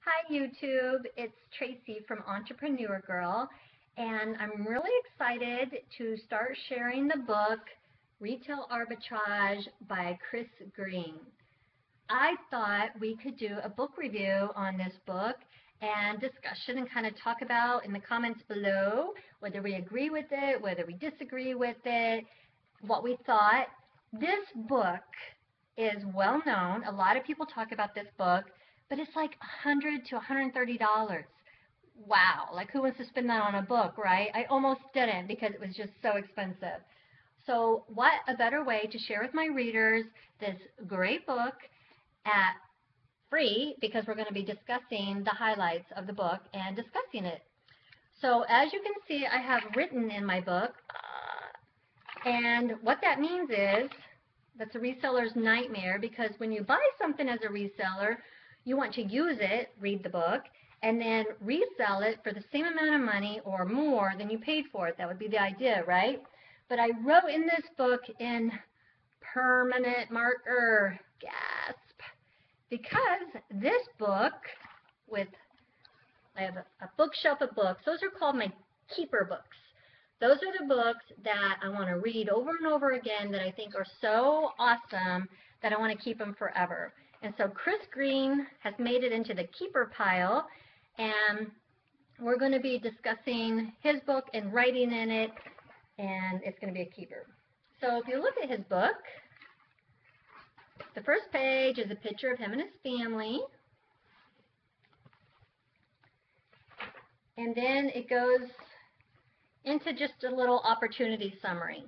Hi YouTube, it's Tracy from Entrepreneur Girl, and I'm really excited to start sharing the book Retail Arbitrage by Chris Green. I thought we could do a book review on this book and discussion and kind of talk about in the comments below whether we agree with it, whether we disagree with it, what we thought. This book is well known. A lot of people talk about this book, but it's like $100 to $130. Wow, like who wants to spend that on a book, right? I almost didn't because it was just so expensive. So what a better way to share with my readers this great book at free, because we're going to be discussing the highlights of the book and discussing it. So as you can see, I have written in my book, and what that means is that's a reseller's nightmare, because when you buy something as a reseller, you want to use it, read the book, and then resell it for the same amount of money or more than you paid for it. That would be the idea, right? But I wrote in this book in permanent marker, gasp, because this book I have a bookshelf of books. Those are called my keeper books. Those are the books that I want to read over and over again that I think are so awesome that I want to keep them forever. And so Chris Green has made it into the keeper pile, and we're going to be discussing his book and writing in it, and it's going to be a keeper. So if you look at his book, the first page is a picture of him and his family. And then it goes into just a little opportunity summary.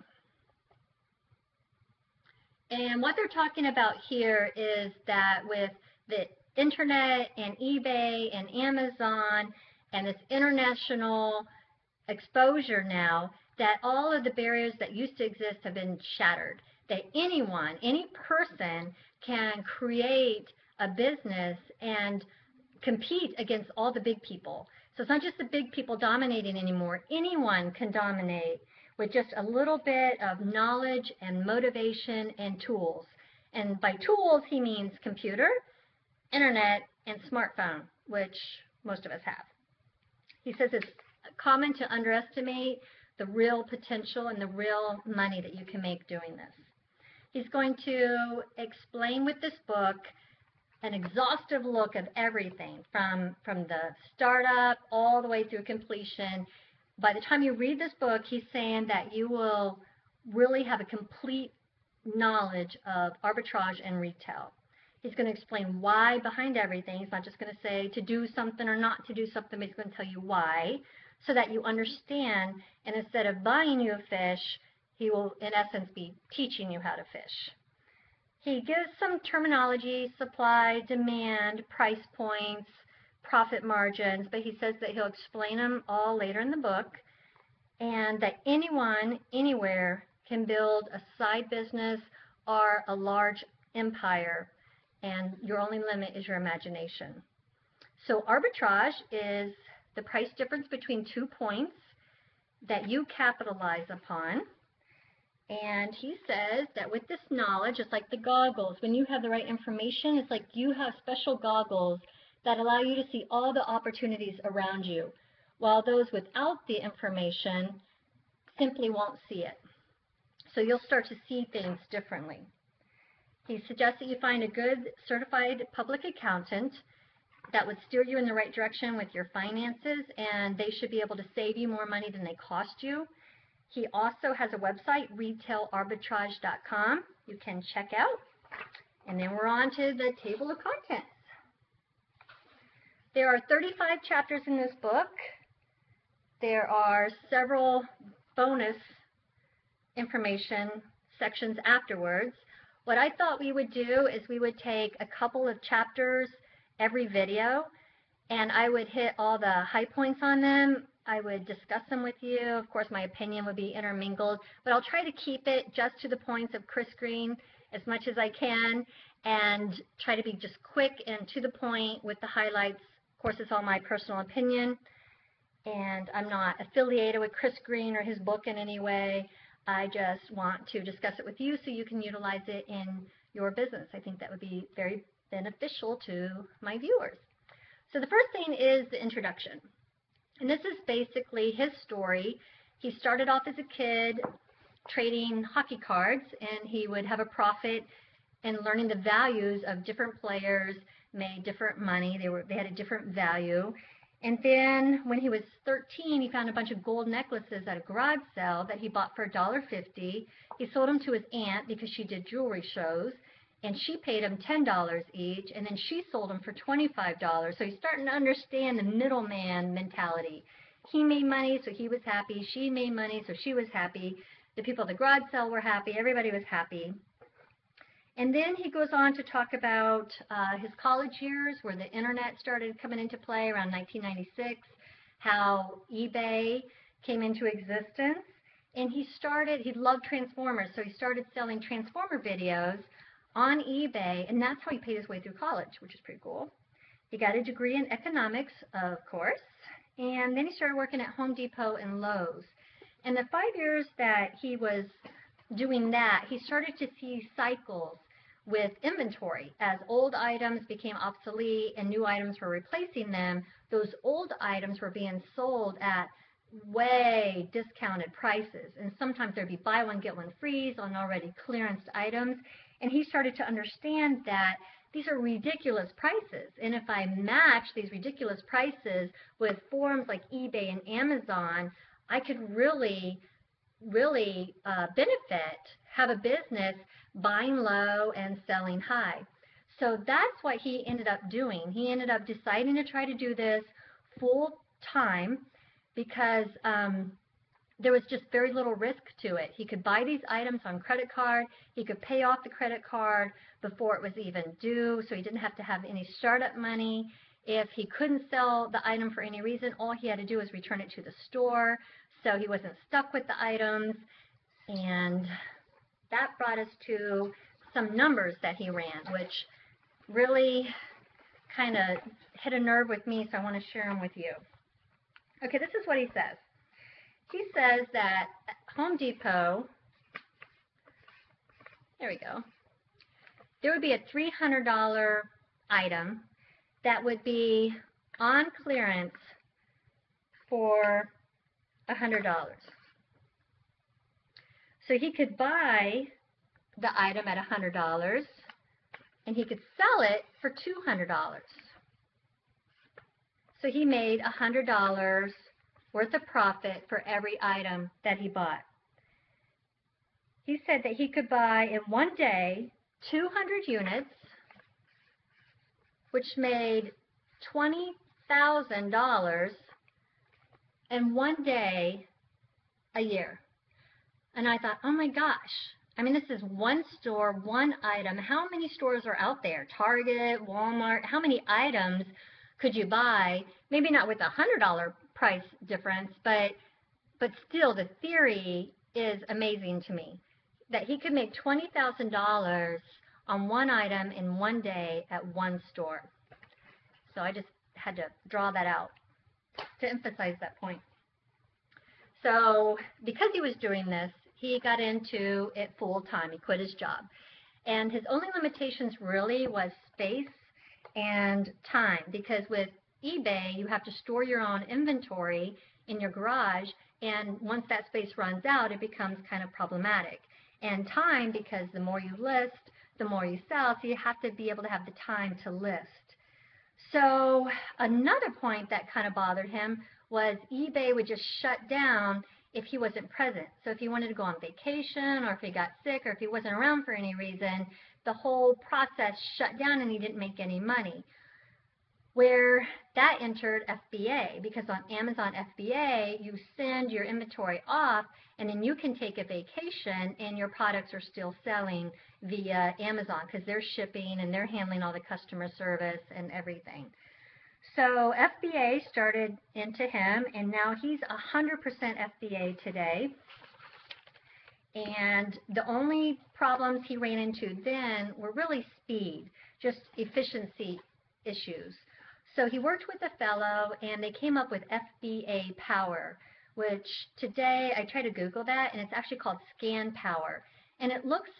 And what they're talking about here is that with the internet and eBay and Amazon and this international exposure now, that all of the barriers that used to exist have been shattered. That anyone, any person can create a business and compete against all the big people. So it's not just the big people dominating anymore. Anyone can dominate with just a little bit of knowledge and motivation and tools. And by tools, he means computer, internet, and smartphone, which most of us have. He says it's common to underestimate the real potential and the real money that you can make doing this. He's going to explain with this book an exhaustive look of everything from the startup all the way through completion. By the time you read this book, he's saying that you will really have a complete knowledge of arbitrage and retail. He's going to explain why behind everything. He's not just going to say to do something or not to do something, but he's going to tell you why, so that you understand, and instead of buying you a fish, he will in essence be teaching you how to fish. He gives some terminology: supply, demand, price points, profit margins, but he says that he'll explain them all later in the book, and that anyone, anywhere can build a side business or a large empire, and your only limit is your imagination. So arbitrage is the price difference between 2 points that you capitalize upon. And he says that with this knowledge, it's like the goggles. When you have the right information, it's like you have special goggles that allow you to see all the opportunities around you, while those without the information simply won't see it. So you'll start to see things differently. He suggests that you find a good certified public accountant that would steer you in the right direction with your finances, and they should be able to save you more money than they cost you. He also has a website, retailarbitrage.com, you can check out. And then we're on to the table of contents. There are 35 chapters in this book. There are several bonus information sections afterwards. What I thought we would do is we would take a couple of chapters every video, and I would hit all the high points on them. I would discuss them with you. Of course, my opinion would be intermingled, but I'll try to keep it just to the points of Chris Green as much as I can, and try to be just quick and to the point with the highlights. Of course, it's all my personal opinion, and I'm not affiliated with Chris Green or his book in any way. I just want to discuss it with you so you can utilize it in your business. I think that would be very beneficial to my viewers. So the first thing is the introduction. And this is basically his story. He started off as a kid trading hockey cards, and he would have a profit and learning the values of different players made different money. They had a different value. And then when he was 13, he found a bunch of gold necklaces at a garage sale that he bought for $1.50. He sold them to his aunt because she did jewelry shows, and she paid him $10 each, and then she sold them for $25. So he's starting to understand the middleman mentality. He made money, so he was happy. She made money, so she was happy. The people at the garage sale were happy. Everybody was happy. And then he goes on to talk about his college years, where the internet started coming into play around 1996, how eBay came into existence. And he loved Transformers, so he started selling Transformer videos on eBay, and that's how he paid his way through college, which is pretty cool. He got a degree in economics, of course, and then he started working at Home Depot and Lowe's. And the 5 years that he was doing that, he started to see cycles with inventory. As old items became obsolete and new items were replacing them, those old items were being sold at way discounted prices. And sometimes there'd be buy one, get one free on already clearanced items. And he started to understand that these are ridiculous prices. And if I match these ridiculous prices with forums like eBay and Amazon, I could really benefit, have a business buying low and selling high. So that's what he ended up doing. He ended up deciding to try to do this full time because there was just very little risk to it. He could buy these items on credit card. He could pay off the credit card before it was even due, so he didn't have to have any startup money. If he couldn't sell the item for any reason, all he had to do was return it to the store, so he wasn't stuck with the items. And that brought us to some numbers that he ran, which really kind of hit a nerve with me, so I want to share them with you. Okay, this is what he says. He says that at Home Depot, there we go, there would be a $300 item that would be on clearance for $100. So he could buy the item at $100 and he could sell it for $200. So he made $100 worth of profit for every item that he bought. He said that he could buy in one day 200 units, which made $20,000 in one day a year. And I thought, oh my gosh, I mean, this is one store, one item. How many stores are out there? Target, Walmart, how many items could you buy? Maybe not with a $100 price difference, but still the theory is amazing to me, that he could make $20,000 on one item in one day at one store. So I just had to draw that out to emphasize that point. So because he was doing this, he got into it full time. He quit his job. And his only limitations really was space and time, because with eBay, you have to store your own inventory in your garage, and once that space runs out, it becomes kind of problematic. And time, because the more you list, the more you sell, so you have to be able to have the time to list. So another point that kind of bothered him was eBay would just shut down if he wasn't present. So if he wanted to go on vacation, or if he got sick, or if he wasn't around for any reason, the whole process shut down and he didn't make any money. Where that entered FBA, because on Amazon FBA, you send your inventory off and then you can take a vacation and your products are still selling via Amazon, because they're shipping and they're handling all the customer service and everything. So FBA started into him, and now he's 100% FBA today. And the only problems he ran into then were really speed, just efficiency issues. So he worked with a fellow, and they came up with FBA Power, which today I try to Google that, and it's actually called Scan Power. And it looks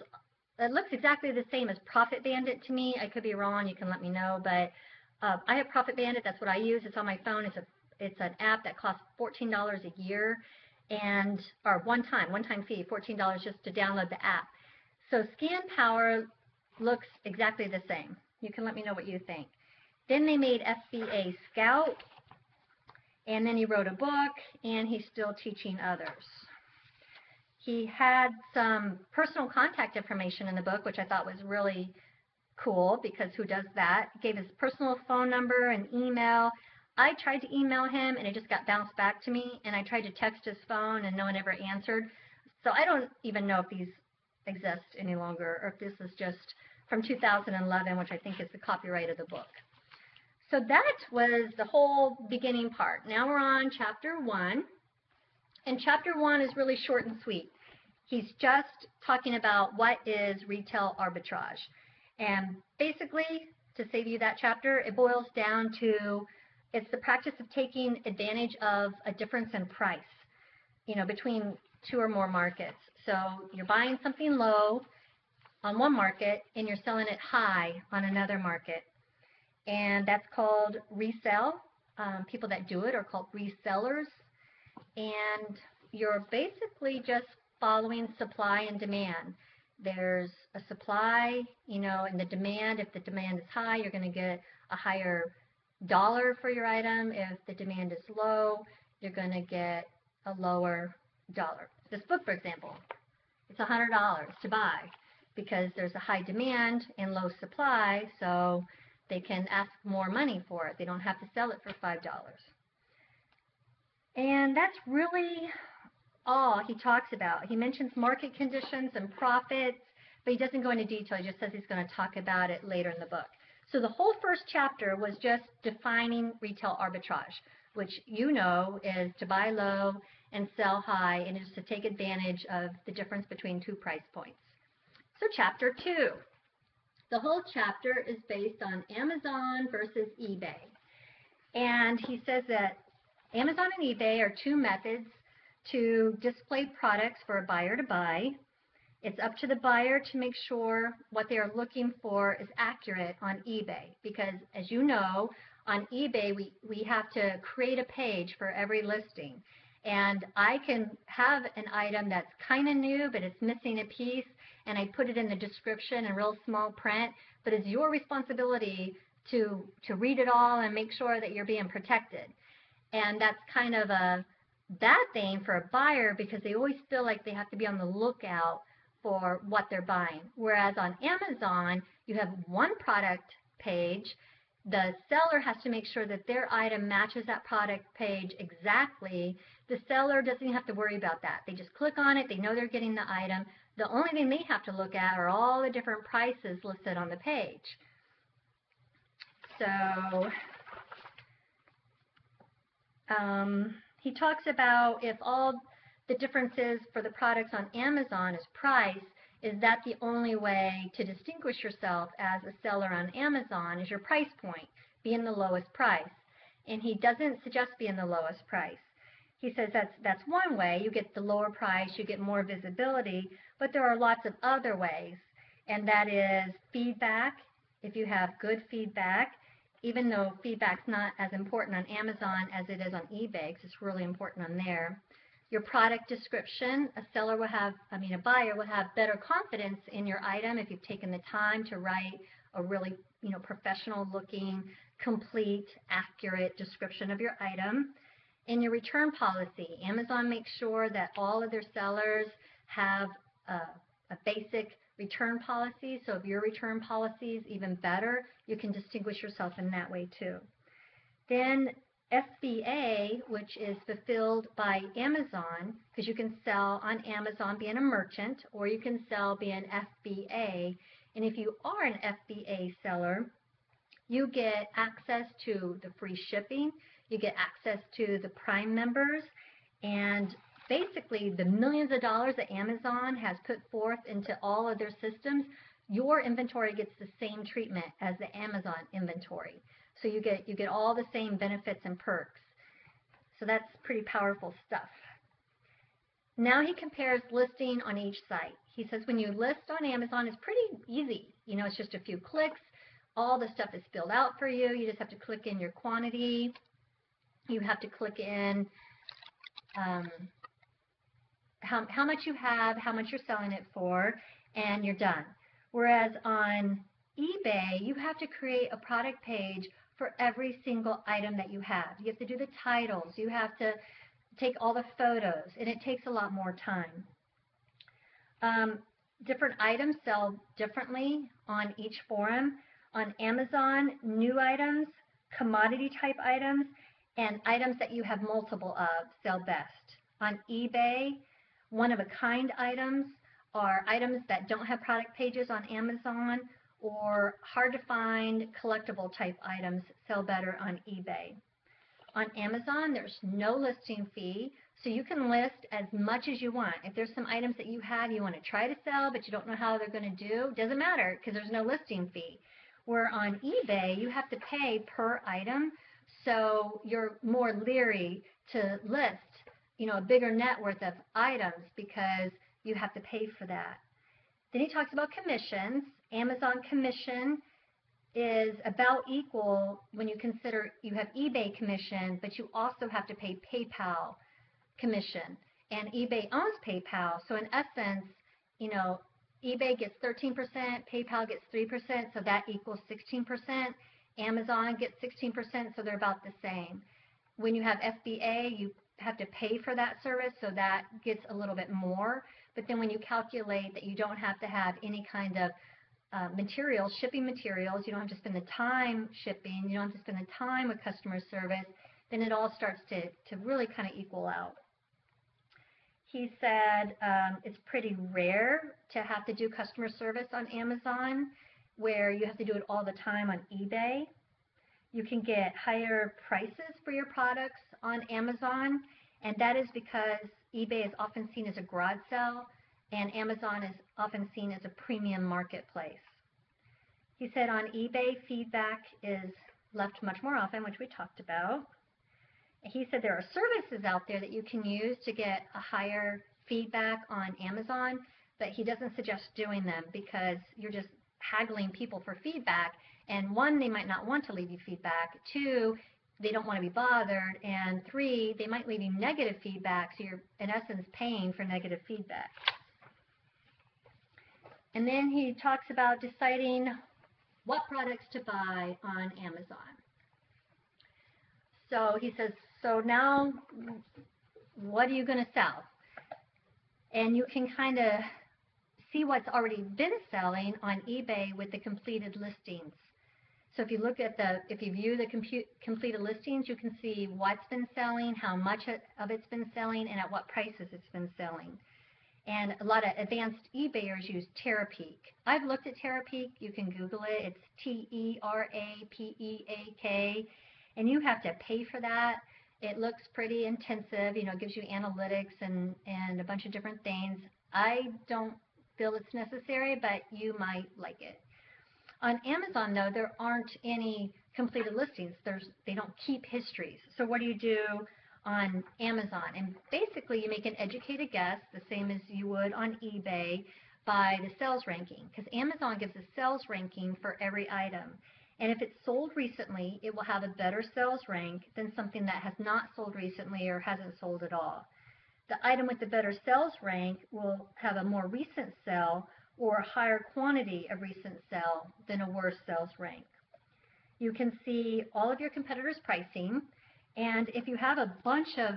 exactly the same as Profit Bandit to me. I could be wrong. You can let me know. But I have Profit Bandit. That's what I use. It's on my phone. It's an app that costs $14 a year, and or one time fee, $14 just to download the app. So Scan Power looks exactly the same. You can let me know what you think. Then they made FBA Scout, and then he wrote a book, and he's still teaching others. He had some personal contact information in the book, which I thought was really cool, because who does that? He gave his personal phone number and email. I tried to email him, and it just got bounced back to me, and I tried to text his phone, and no one ever answered. So I don't even know if these exist any longer, or if this is just from 2011, which I think is the copyright of the book. So that was the whole beginning part. Now we're on chapter 1, and chapter 1 is really short and sweet. He's just talking about what is retail arbitrage. And basically, to save you that chapter, it boils down to it's the practice of taking advantage of a difference in price, between two or more markets. So you're buying something low on one market and you're selling it high on another market. And that's called resale. People that do it are called resellers. And you're basically just following supply and demand. There's a supply, and the demand. If the demand is high, you're going to get a higher dollar for your item. If the demand is low, you're going to get a lower dollar. This book, for example, it's $100 to buy because there's a high demand and low supply, so they can ask more money for it. They don't have to sell it for $5. And that's really all he talks about. He mentions market conditions and profits, but he doesn't go into detail. He just says he's going to talk about it later in the book. So the whole first chapter was just defining retail arbitrage, which is to buy low and sell high, and is to take advantage of the difference between two price points. So chapter 2. The whole chapter is based on Amazon versus eBay. And he says that Amazon and eBay are two methods to display products for a buyer to buy. It's up to the buyer to make sure what they are looking for is accurate on eBay, because as you know, on eBay we have to create a page for every listing. And I can have an item that's kind of new, but it's missing a piece, and I put it in the description in real small print, but it's your responsibility to read it all and make sure that you're being protected. And that's kind of a bad thing for a buyer, because they always feel like they have to be on the lookout for what they're buying. Whereas on Amazon, you have one product page. The seller has to make sure that their item matches that product page exactly. The seller doesn't have to worry about that. They just click on it. They know they're getting the item. The only thing they have to look at are all the different prices listed on the page. So he talks about if all the differences for the products on Amazon is price, is that the only way to distinguish yourself as a seller on Amazon is your price point, being the lowest price. And he doesn't suggest being the lowest price. He says that's one way. You get the lower price, you get more visibility, but there are lots of other ways, and that is feedback. If you have good feedback, even though feedback's not as important on Amazon as it is on eBay, because it's really important on there. Your product description, a buyer will have better confidence in your item if you've taken the time to write a really, professional looking, complete, accurate description of your item. In your return policy, Amazon makes sure that all of their sellers have a basic return policy. So if your return policy is even better, you can distinguish yourself in that way too. Then FBA, which is fulfilled by Amazon, because you can sell on Amazon being a merchant, or you can sell being FBA. And if you are an FBA seller, you get access to the free shipping, you get access to the Prime members, and basically the millions of dollars that Amazon has put forth into all of their systems, your inventory gets the same treatment as the Amazon inventory. So you get all the same benefits and perks. So that's pretty powerful stuff. Now he compares listing on each site. He says when you list on Amazon, it's pretty easy. It's just a few clicks. all the stuff is spelled out for you. You just have to click in your quantity. You have to click in how much you have, how much you're selling it for, and you're done. Whereas on eBay, you have to create a product page for every single item that you have. You have to do the titles. You have to take all the photos, and it takes a lot more time. Different items sell differently on each forum. On Amazon, new items, commodity type items, and items that you have multiple of sell best. On eBay, one-of-a-kind items are items that don't have product pages on Amazon, or hard-to-find collectible type items sell better on eBay. On Amazon, there's no listing fee, so you can list as much as you want. If there's some items that you have you want to try to sell, but you don't know how they're going to do, doesn't matter because there's no listing fee. Where on eBay, you have to pay per item, so you're more leery to list, a bigger net worth of items because you have to pay for that. Then he talks about commissions. Amazon commission is about equal when you consider you have eBay commission, but you also have to pay PayPal commission. And eBay owns PayPal, so in essence, eBay gets 13%, PayPal gets 3%, so that equals 16%. Amazon gets 16%, so they're about the same. When you have FBA, you have to pay for that service, so that gets a little bit more. But then when you calculate that you don't have to have any kind of materials, shipping materials, you don't have to spend the time shipping, you don't have to spend the time with customer service, then it all starts to really kind of equal out. He said it's pretty rare to have to do customer service on Amazon, where you have to do it all the time on eBay. You can get higher prices for your products on Amazon, and that is because eBay is often seen as a garage sale, and Amazon is often seen as a premium marketplace. He said on eBay, feedback is left much more often, which we talked about. He said there are services out there that you can use to get a higher feedback on Amazon, but he doesn't suggest doing them because you're just haggling people for feedback. And one, they might not want to leave you feedback. Two, they don't want to be bothered. And three, they might leave you negative feedback, so you're in essence paying for negative feedback. And then he talks about deciding what products to buy on Amazon. So he says, so now what are you going to sell? And you can kind of see what's already been selling on eBay with the completed listings. So if you look at if you view the completed listings, you can see what's been selling, how much of it's been selling, and at what prices it's been selling. And a lot of advanced eBayers use Terapeak. I've looked at Terapeak. You can Google it. It's Terapeak, and you have to pay for that. It looks pretty intensive. It gives you analytics and a bunch of different things. I don't feel it's necessary, but you might like it. On Amazon, though, there aren't any completed listings. They don't keep histories. So what do you do on Amazon? And basically, you make an educated guess, the same as you would on eBay, by the sales ranking, because Amazon gives a sales ranking for every item. And if it's sold recently, it will have a better sales rank than something that has not sold recently or hasn't sold at all. The item with the better sales rank will have a more recent sell or a higher quantity of recent sell than a worse sales rank. You can see all of your competitors' pricing, and if you have a bunch of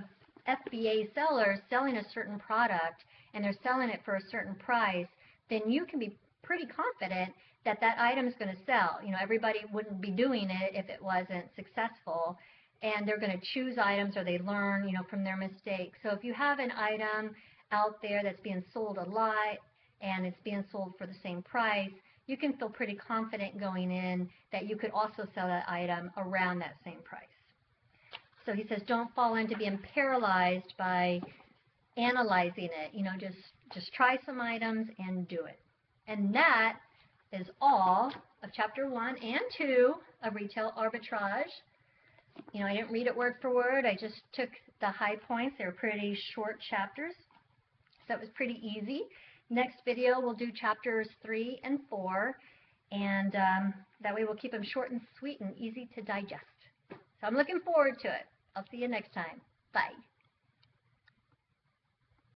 FBA sellers selling a certain product and they're selling it for a certain price, then you can be pretty confident that that item is going to sell. Everybody wouldn't be doing it if it wasn't successful, and they're going to choose items, or they learn, from their mistakes. So if you have an item out there that's being sold a lot and it's being sold for the same price, you can feel pretty confident going in that you could also sell that item around that same price. So he says don't fall into being paralyzed by analyzing it. Just try some items and do it. And that is all of Chapter 1 and 2 of Retail Arbitrage. I didn't read it word for word. I just took the high points. They were pretty short chapters, so it was pretty easy. Next video, we'll do Chapters 3 and 4. and that way we'll keep them short and sweet and easy to digest. So I'm looking forward to it. I'll see you next time. Bye.